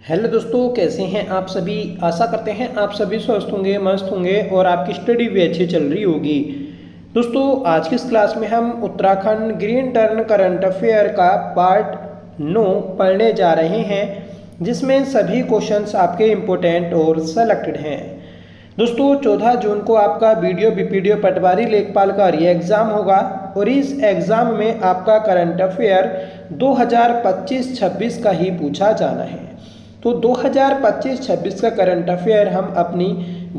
Hello दोस्तों, कैसे हैं आप सभी। आशा करते हैं आप सभी स्वस्थ होंगे, मस्त होंगे और आपकी स्टडी भी अच्छी चल रही होगी। दोस्तों, आज की इस क्लास में हम Uttarakhand green turn current affair का पार्ट 9 पढ़ने जा रहे हैं, जिसमें सभी क्वेश्चंस आपके इम्पोर्टेंट और सेलेक्टेड हैं। दोस्तों, 14 जून को आपका वीडियो बीपीडीओ पटवारी लेखपाल का री एग्ज़ाम होगा और इस एग्ज़ाम में आपका करंट अफेयर 2025-26 का ही पूछा जाना है। तो 2025-26 का करंट अफेयर हम अपनी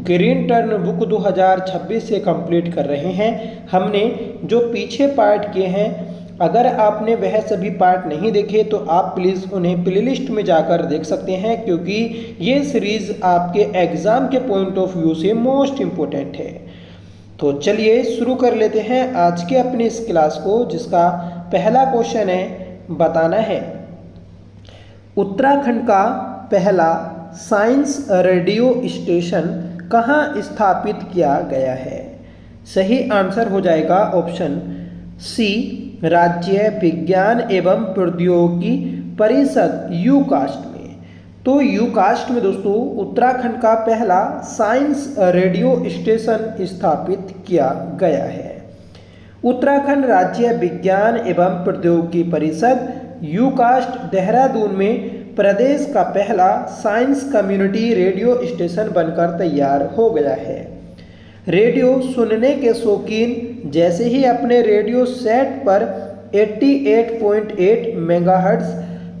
ग्रीन टर्न बुक 2026 से कंप्लीट कर रहे हैं। हमने जो पीछे पार्ट किए हैं, अगर आपने वह सभी पार्ट नहीं देखे तो आप प्लीज़ उन्हें प्लेलिस्ट में जाकर देख सकते हैं, क्योंकि ये सीरीज़ आपके एग्ज़ाम के पॉइंट ऑफ व्यू से मोस्ट इम्पोर्टेंट है। तो चलिए शुरू कर लेते हैं आज के अपनी इस क्लास को, जिसका पहला क्वेश्चन है, बताना है उत्तराखंड का पहला साइंस रेडियो स्टेशन कहाँ स्थापित किया गया है। सही आंसर हो जाएगा ऑप्शन सी, राज्य विज्ञान एवं प्रौद्योगिकी परिषद यूकास्ट में। तो यूकास्ट में दोस्तों उत्तराखंड का पहला साइंस रेडियो स्टेशन स्थापित किया गया है। उत्तराखंड राज्य विज्ञान एवं प्रौद्योगिकी परिषद यूकास्ट देहरादून में प्रदेश का पहला साइंस कम्युनिटी रेडियो स्टेशन बनकर तैयार हो गया है। रेडियो सुनने के शौकीन जैसे ही अपने रेडियो सेट पर 88.8 मेगाहर्ट्ज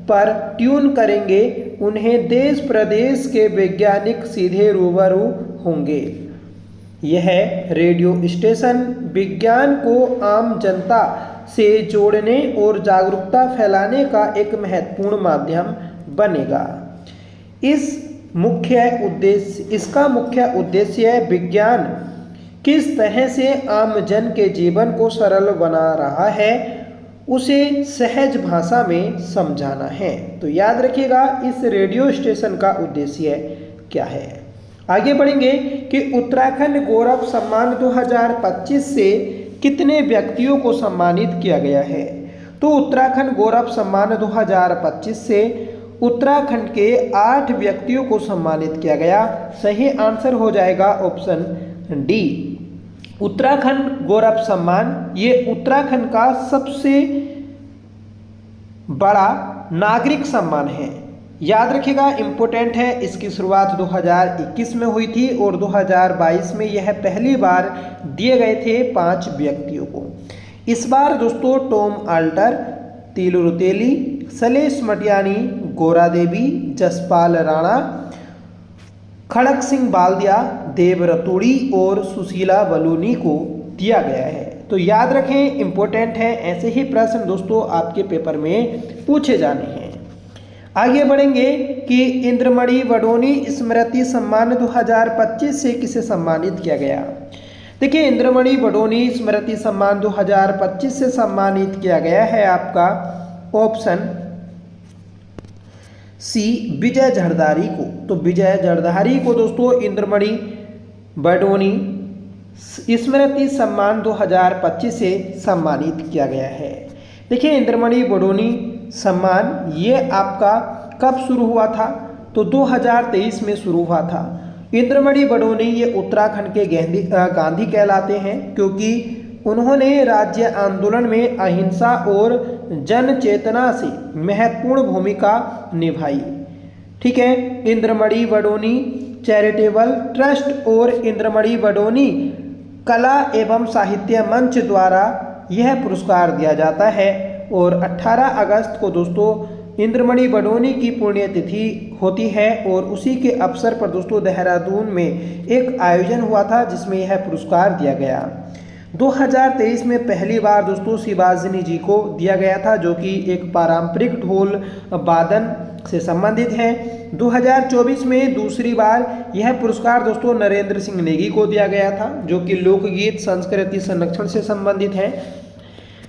पर ट्यून करेंगे, उन्हें देश प्रदेश के वैज्ञानिक सीधे रूबरू होंगे। यह रेडियो स्टेशन विज्ञान को आम जनता से जोड़ने और जागरूकता फैलाने का एक महत्वपूर्ण माध्यम बनेगा। इसका मुख्य उद्देश्य विज्ञान किस तरह से आम जन के जीवन को सरल बना रहा है, उसे सहज भाषा में समझाना है। तो याद रखिएगा इस रेडियो स्टेशन का उद्देश्य क्या है। आगे बढ़ेंगे कि उत्तराखंड गौरव सम्मान 2025 से कितने व्यक्तियों को सम्मानित किया गया है। तो उत्तराखंड गौरव सम्मान 2025 से उत्तराखंड के 8 व्यक्तियों को सम्मानित किया गया। सही आंसर हो जाएगा ऑप्शन डी, उत्तराखंड गौरव सम्मान। ये उत्तराखंड का सबसे बड़ा नागरिक सम्मान है। याद रखिएगा, इम्पोर्टेंट है। इसकी शुरुआत 2021 में हुई थी और 2022 में यह पहली बार दिए गए थे 5 व्यक्तियों को। इस बार दोस्तों टॉम आल्टर, तीलू रुतेली, सलेश मटियानी, गोरा देवी, जसपाल राणा, खड़क सिंह बाल्दिया, देव रतोड़ी और सुशीला बलूनी को दिया गया है। तो याद रखें, इम्पोर्टेंट है। ऐसे ही प्रश्न दोस्तों आपके पेपर में पूछे जाने हैं। आगे बढ़ेंगे कि इंद्रमणि वडोनी स्मृति सम्मान 2025 से किसे सम्मानित किया गया। देखिए, इंद्रमणि वडोनी स्मृति सम्मान 2025 से सम्मानित किया गया है आपका ऑप्शन सी, विजय जरदारी को। तो विजय जरदारी को दोस्तों इंद्रमणि वडोनी स्मृति सम्मान 2025 से सम्मानित किया गया है। देखिए, इंद्रमणि वडोनी सम्मान ये आपका कब शुरू हुआ था। तो 2023 में शुरू हुआ था। इंद्रमणि वडोनी ये उत्तराखंड के गांधी कहलाते हैं, क्योंकि उन्होंने राज्य आंदोलन में अहिंसा और जन चेतना से महत्वपूर्ण भूमिका निभाई। ठीक है, इंद्रमणि वडोनी चैरिटेबल ट्रस्ट और इंद्रमणि वडोनी कला एवं साहित्य मंच द्वारा यह पुरस्कार दिया जाता है। और 18 अगस्त को दोस्तों इंद्रमणि वडोनी की पुण्यतिथि होती है और उसी के अवसर पर दोस्तों देहरादून में एक आयोजन हुआ था, जिसमें यह पुरस्कार दिया गया। 2023 में पहली बार दोस्तों शिवाजिनी जी को दिया गया था, जो कि एक पारंपरिक ढोल वादन से संबंधित है। 2024 में दूसरी बार यह पुरस्कार दोस्तों नरेंद्र सिंह नेगी को दिया गया था, जो कि लोकगीत संस्कृति संरक्षण से संबंधित है।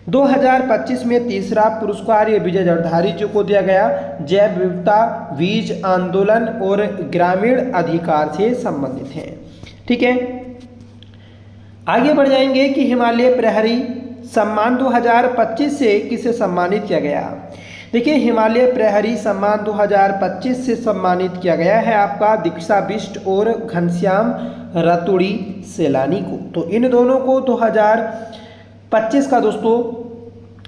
2025 में तीसरा पुरस्कार ये विजय जरदारी जी को दिया गया, जैव विविधता, बीज आंदोलन और ग्रामीण अधिकार से संबंधित है। ठीक है, आगे बढ़ जाएंगे कि हिमालय प्रहरी सम्मान 2025 से किसे सम्मानित किया गया। देखिए हिमालय प्रहरी सम्मान 2025 से सम्मानित किया गया है आपका दीक्षा बिष्ट और घनश्याम रतुड़ी सैलानी को। तो इन दोनों को 2025 का दोस्तों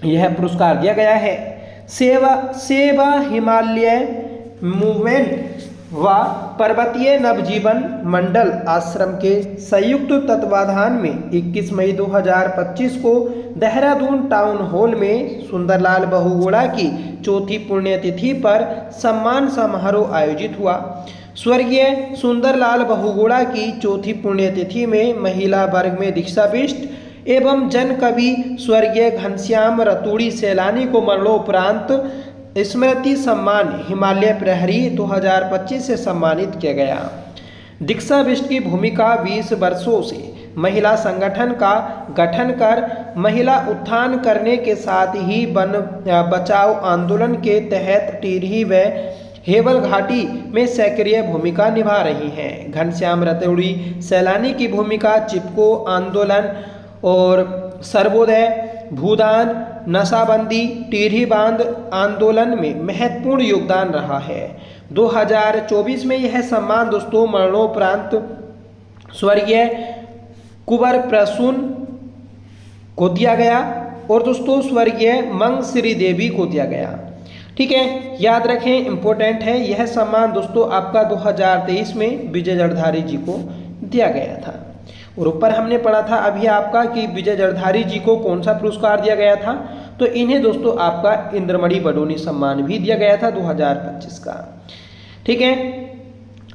यह पुरस्कार दिया गया है। सेवा हिमालय मूवमेंट व पर्वतीय नवजीवन मंडल आश्रम के संयुक्त तत्वाधान में 21 मई 2025 को देहरादून टाउन हॉल में सुंदरलाल बहुगुणा की चौथी पुण्यतिथि पर सम्मान समारोह आयोजित हुआ। स्वर्गीय सुंदरलाल बहुगुणा की चौथी पुण्यतिथि में महिला वर्ग में दीक्षा बिष्ट एवं जन कवि स्वर्गीय घनश्याम रतुड़ी सैलानी को मरणोपरांत स्मृति सम्मान हिमालय प्रहरी 2025 से सम्मानित किया गया। दीक्षा बिष्ट की भूमिका 20 वर्षों से महिला संगठन का गठन कर महिला उत्थान करने के साथ ही वन बचाओ आंदोलन के तहत टिहरी व हेवल घाटी में सक्रिय भूमिका निभा रही हैं। घनश्याम रतुड़ी सैलानी की भूमिका चिपको आंदोलन और सर्वोदय भूदान नशाबंदी टिहरी बांध आंदोलन में महत्वपूर्ण योगदान रहा है। 2024 में यह सम्मान दोस्तों मरणोपरांत स्वर्गीय कुंवर प्रसून को दिया गया और दोस्तों स्वर्गीय मंगश्री देवी को दिया गया। ठीक है, याद रखें इंपॉर्टेंट है, यह सम्मान दोस्तों आपका 2023 में विजय जड़धारी जी को दिया गया था। और ऊपर हमने पढ़ा था अभी आपका कि विजय जड़धारी जी को कौन सा पुरस्कार दिया गया था, तो इन्हें दोस्तों आपका इंद्रमणि बडोनी सम्मान भी दिया गया था 2025 का। ठीक है,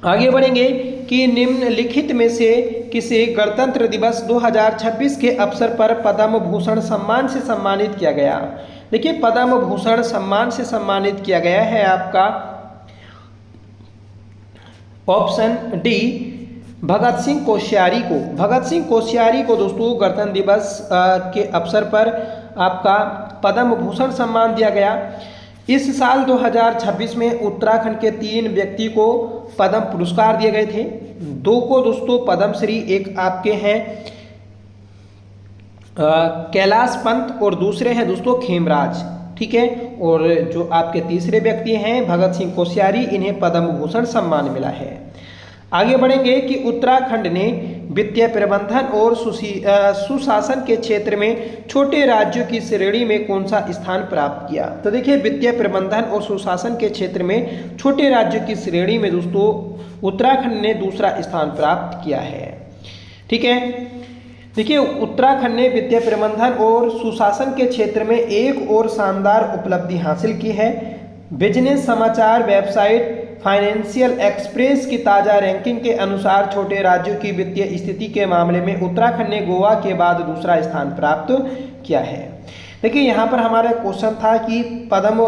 आगे बढ़ेंगे कि निम्नलिखित में से किसे गणतंत्र दिवस 2026 के अवसर पर पद्म भूषण सम्मान से सम्मानित किया गया। देखिए पद्म भूषण सम्मान से सम्मानित किया गया है आपका ऑप्शन डी भगत सिंह कोश्यारी को। भगत सिंह कोश्यारी को दोस्तों गणतंत्र दिवस के अवसर पर आपका पद्म भूषण सम्मान दिया गया। इस साल 2026 में उत्तराखंड के 3 व्यक्ति को पद्म पुरस्कार दिए गए थे। 2 को दोस्तों पद्मश्री, एक आपके हैं कैलाश पंत और दूसरे हैं दोस्तों खेमराज। ठीक है, और जो आपके तीसरे व्यक्ति हैं भगत सिंह कोश्यारी, इन्हें पद्म भूषण सम्मान मिला है। आगे बढ़ेंगे कि उत्तराखंड ने वित्तीय प्रबंधन और सुशासन के क्षेत्र में छोटे राज्यों की श्रेणी में कौन सा स्थान प्राप्त किया। तो देखिए वित्तीय प्रबंधन और सुशासन के क्षेत्र में छोटे राज्यों की श्रेणी में दोस्तों उत्तराखंड ने दूसरा स्थान प्राप्त किया है। ठीक है, देखिए उत्तराखंड ने वित्तीय प्रबंधन और सुशासन के क्षेत्र में एक और शानदार उपलब्धि हासिल की है। बिजनेस समाचार वेबसाइट फाइनेंशियल एक्सप्रेस की ताज़ा रैंकिंग के अनुसार छोटे राज्यों की वित्तीय स्थिति के मामले में उत्तराखंड ने गोवा के बाद दूसरा स्थान प्राप्त किया है। देखिए यहाँ पर हमारा क्वेश्चन था कि पद्म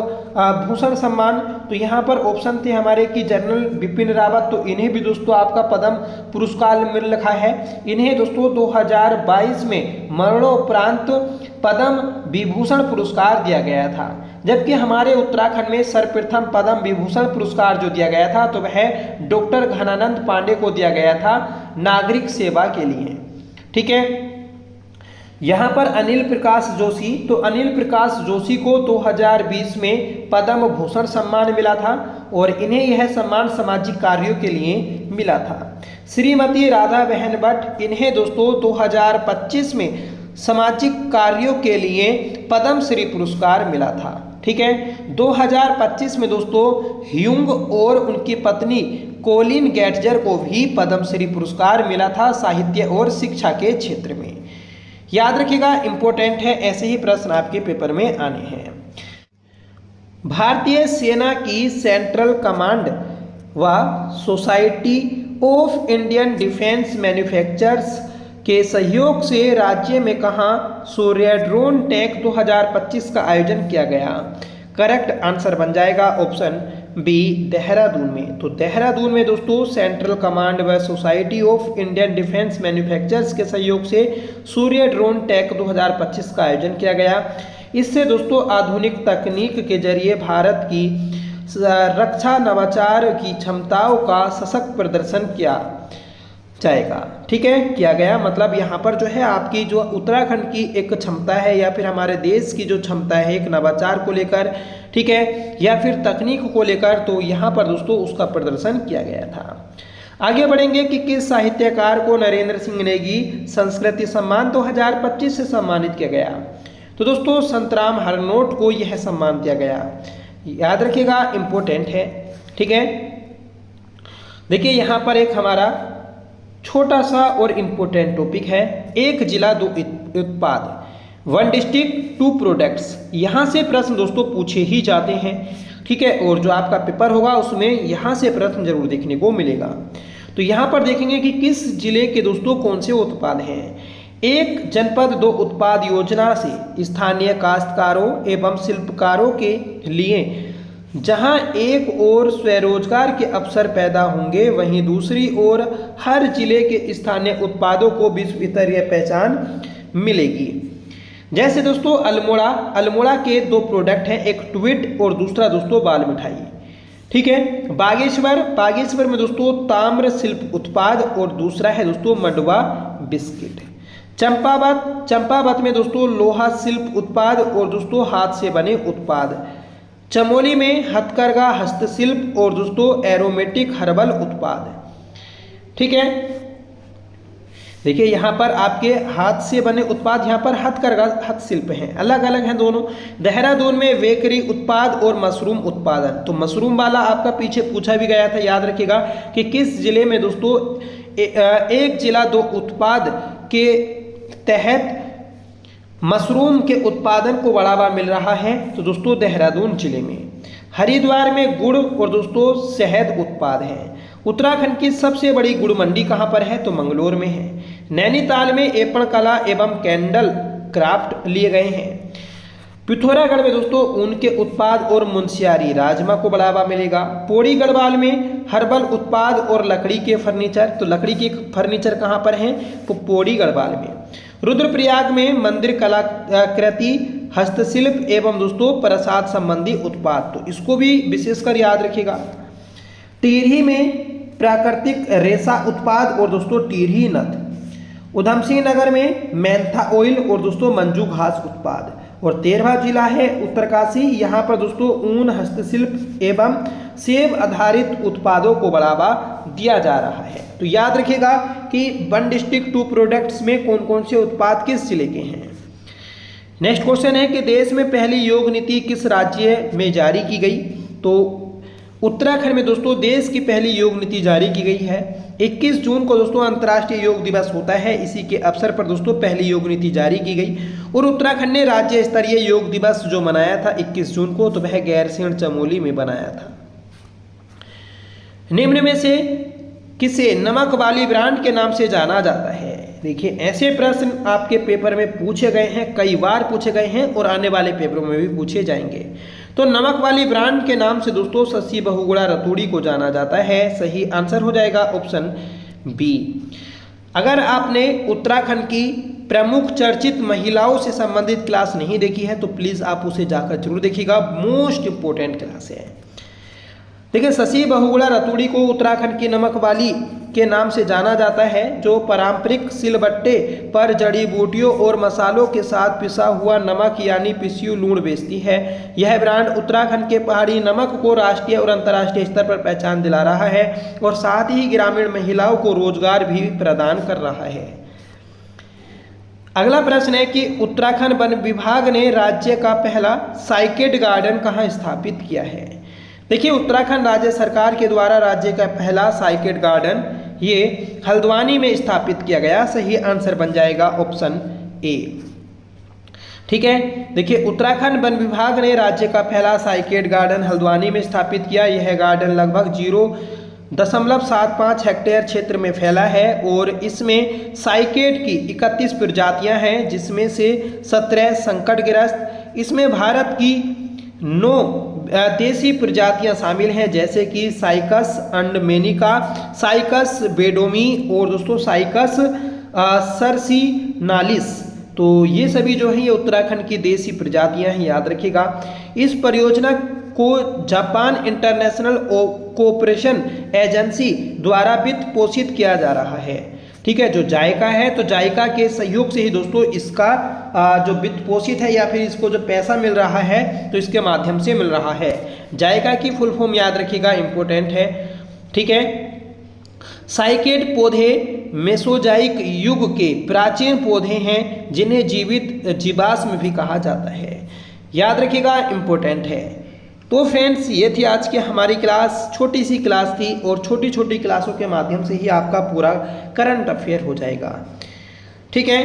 भूषण सम्मान, तो यहाँ पर ऑप्शन थे हमारे कि जनरल बिपिन रावत, तो इन्हें भी दोस्तों आपका पद्म पुरस्कार मिल रखा है। इन्हें दोस्तों 2022 में मरणोपरांत पद्म विभूषण पुरस्कार दिया गया था। जबकि हमारे उत्तराखंड में सर्वप्रथम पद्म विभूषण पुरस्कार जो दिया गया था तो वह डॉक्टर घनानंद पांडे को दिया गया था नागरिक सेवा के लिए। ठीक है, यहाँ पर अनिल प्रकाश जोशी, तो अनिल प्रकाश जोशी को 2020 में पद्म भूषण सम्मान मिला था और इन्हें यह सम्मान सामाजिक कार्यों के लिए मिला था। श्रीमती राधा बहन भट्ट, इन्हें दोस्तों 2025 में सामाजिक कार्यों के लिए पद्मश्री पुरस्कार मिला था। ठीक है, 2025 में दोस्तों ह्यूंग और उनकी पत्नी कोलिन गैटजर को भी पद्मश्री पुरस्कार मिला था साहित्य और शिक्षा के क्षेत्र में। याद रखिएगा इंपॉर्टेंट है, ऐसे ही प्रश्न आपके पेपर में आने हैं। भारतीय सेना की सेंट्रल कमांड व society of Indian defence manufacturers के सहयोग से राज्य में कहाँ सूर्य ड्रोन टेक 2025 का आयोजन किया गया। करेक्ट आंसर बन जाएगा ऑप्शन बी देहरादून में। तो देहरादून में दोस्तों सेंट्रल कमांड व society of Indian defence manufacturers के सहयोग से सूर्य ड्रोन टेक 2025 का आयोजन किया गया। इससे दोस्तों आधुनिक तकनीक के जरिए भारत की रक्षा नवाचार की क्षमताओं का सशक्त प्रदर्शन किया जाएगा। ठीक है, किया गया मतलब यहाँ पर जो है आपकी जो उत्तराखंड की एक क्षमता है या फिर हमारे देश की जो क्षमता है एक नवाचार को लेकर, ठीक है, या फिर तकनीक को लेकर, तो यहाँ पर दोस्तों उसका प्रदर्शन किया गया था। आगे बढ़ेंगे कि किस साहित्यकार को नरेंद्र सिंह नेगी संस्कृति सम्मान 2025 से सम्मानित किया गया। तो दोस्तों संतराम हरनोट को यह सम्मान दिया गया। याद रखिएगा, इंपॉर्टेंट है। ठीक है, देखिए यहाँ पर एक हमारा छोटा सा और इम्पोर्टेंट टॉपिक है, एक जिला दो उत्पाद, वन डिस्ट्रिक्ट टू प्रोडक्ट्स। यहाँ से प्रश्न दोस्तों पूछे ही जाते हैं। ठीक है, और जो आपका पेपर होगा उसमें यहाँ से प्रश्न जरूर देखने को मिलेगा। तो यहाँ पर देखेंगे कि किस जिले के दोस्तों कौन से उत्पाद हैं। एक जनपद दो उत्पाद योजना से स्थानीय काश्तकारों एवं शिल्पकारों के लिए जहां एक ओर स्वरोजगार के अवसर पैदा होंगे, वहीं दूसरी ओर हर जिले के स्थानीय उत्पादों को विश्व स्तरीय पहचान मिलेगी। जैसे दोस्तों अल्मोड़ा के दो प्रोडक्ट हैं, एक ट्वीट और दूसरा दोस्तों बाल मिठाई। ठीक है, बागेश्वर में दोस्तों ताम्र शिल्प उत्पाद और दूसरा है दोस्तों मंडवा बिस्किट। चंपावत में दोस्तों लोहा शिल्प उत्पाद और दोस्तों हाथ से बने उत्पाद। चमोली में हथकरघा हस्तशिल्प और दोस्तों एरोमेटिक हर्बल उत्पाद। ठीक है, देखिए यहाँ पर आपके हाथ से बने उत्पाद, यहाँ पर हथकरघा हस्तशिल्प हैं, अलग अलग हैं दोनों। देहरादून में बेकरी उत्पाद और मशरूम उत्पादन। तो मशरूम वाला आपका पीछे पूछा भी गया था, याद रखिएगा कि किस जिले में दोस्तों एक जिला दो उत्पाद के तहत मशरूम के उत्पादन को बढ़ावा मिल रहा है। तो दोस्तों देहरादून जिले में। हरिद्वार में गुड़ और दोस्तों शहद उत्पाद है। उत्तराखंड की सबसे बड़ी गुड़ मंडी कहाँ पर है, तो मंगलोर में है। नैनीताल में एपण कला एवं कैंडल क्राफ्ट लिए गए हैं। पिथौरागढ़ में दोस्तों ऊन के उत्पाद और मुंशियारी राजमा को बढ़ावा मिलेगा। पौड़ी गढ़वाल में हर्बल उत्पाद और लकड़ी के फर्नीचर। तो लकड़ी के फर्नीचर कहाँ पर हैं, तो पौड़ी गढ़वाल में। रुद्रप्रयाग में मंदिर कलाकृति हस्तशिल्प एवं दोस्तों प्रसाद संबंधी उत्पाद। तो इसको भी विशेषकर याद रखिएगा। टिहरी में प्राकृतिक रेशा उत्पाद और दोस्तों टिहरी नथ। उधम सिंह नगर में मेंथा ऑयल और दोस्तों मंजू घास उत्पाद। और 13वां जिला है उत्तरकाशी, यहाँ पर दोस्तों ऊन हस्तशिल्प एवं सेब आधारित उत्पादों को बढ़ावा दिया जा रहा है। तो याद रखिएगा कि वन डिस्ट्रिक्ट टू प्रोडक्ट्स में कौन कौन से उत्पाद किस जिले के हैं। नेक्स्ट क्वेश्चन है कि देश में पहली योग नीति किस राज्य में जारी की गई। तो उत्तराखंड में दोस्तों देश की पहली योग नीति जारी की गई है। 21 जून को दोस्तों अंतर्राष्ट्रीय योग दिवस होता है, इसी के अवसर पर दोस्तों पहली योग नीति जारी की गई। और उत्तराखंड ने राज्य स्तरीय योग दिवस जो मनाया था 21 जून को, तो वह गैरसैंण चमोली में बनाया था। निम्न में से किसे नमक वाली ब्रांड के नाम से जाना जाता है। देखिए ऐसे प्रश्न आपके पेपर में पूछे गए हैं, कई बार पूछे गए हैं और आने वाले पेपरों में भी पूछे जाएंगे। तो नमक वाली ब्रांड के नाम से दोस्तों शशि बहुगुणा रतूड़ी को जाना जाता है। सही आंसर हो जाएगा ऑप्शन बी। अगर आपने उत्तराखंड की प्रमुख चर्चित महिलाओं से संबंधित क्लास नहीं देखी है तो प्लीज़ आप उसे जाकर जरूर देखिएगा, मोस्ट इंपोर्टेंट क्लास है। देखिए शशि बहुगुणा रतूड़ी को उत्तराखंड की नमक वाली के नाम से जाना जाता है, जो पारंपरिक सिलबट्टे पर जड़ी बूटियों और मसालों के साथ पिसा हुआ नमक यानी पिसियू लूण बेचती है। यह ब्रांड उत्तराखंड के पहाड़ी नमक को राष्ट्रीय और अंतर्राष्ट्रीय स्तर पर पहचान दिला रहा है और साथ ही ग्रामीण महिलाओं को रोजगार भी प्रदान कर रहा है। अगला प्रश्न है कि उत्तराखंड वन विभाग ने राज्य का पहला साइकेड गार्डन कहाँ स्थापित किया है। देखिए उत्तराखंड राज्य सरकार के द्वारा राज्य का पहला साइकेड गार्डन ये हल्द्वानी में स्थापित किया गया। सही आंसर बन जाएगा ऑप्शन ए। ठीक है, देखिए उत्तराखंड वन विभाग ने राज्य का पहला साइकेड गार्डन हल्द्वानी में स्थापित किया। यह गार्डन लगभग 0.75 हेक्टेयर क्षेत्र में फैला है और इसमें साइकेड की 31 प्रजातियां हैं, जिसमें से 17 संकटग्रस्त। इसमें भारत की 9 देसी प्रजातियां शामिल हैं, जैसे कि साइकस अंडमेनिका, साइकस बेडोमी और दोस्तों साइकस सरसिनालिस। तो ये सभी जो है ये उत्तराखंड की देसी प्रजातियां हैं, याद रखिएगा। इस परियोजना को जापान इंटरनेशनल कोऑपरेशन एजेंसी द्वारा वित्त पोषित किया जा रहा है। ठीक है, जो जायका है तो जायका के सहयोग से ही दोस्तों इसका जो वित्त पोषित है या फिर इसको जो पैसा मिल रहा है तो इसके माध्यम से मिल रहा है। जायका की फुल फॉर्म याद रखिएगा, इंपॉर्टेंट है। ठीक है, साइकेड पौधे मेसोजाइक युग के प्राचीन पौधे हैं जिन्हें जीवित जीवाश्म भी कहा जाता है। याद रखिएगा, इंपॉर्टेंट है। तो फ्रेंड्स, ये थी आज की हमारी क्लास, छोटी सी क्लास थी और छोटी छोटी क्लासों के माध्यम से ही आपका पूरा करंट अफेयर हो जाएगा। ठीक है,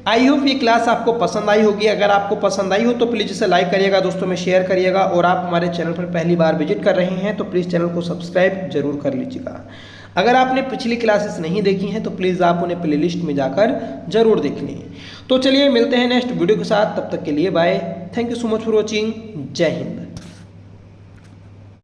आई होप ये क्लास आपको पसंद आई होगी। अगर आपको पसंद आई हो तो प्लीज़ इसे लाइक करिएगा, दोस्तों में शेयर करिएगा, और आप हमारे चैनल पर पहली बार विजिट कर रहे हैं तो प्लीज़ चैनल को सब्सक्राइब जरूर कर लीजिएगा। अगर आपने पिछली क्लासेस नहीं देखी हैं तो प्लीज़ आप उन्हें प्लेलिस्ट में जाकर जरूर देख लें। तो चलिए मिलते हैं नेक्स्ट वीडियो के साथ, तब तक के लिए bye. Thank you so much for watching. जय हिंद।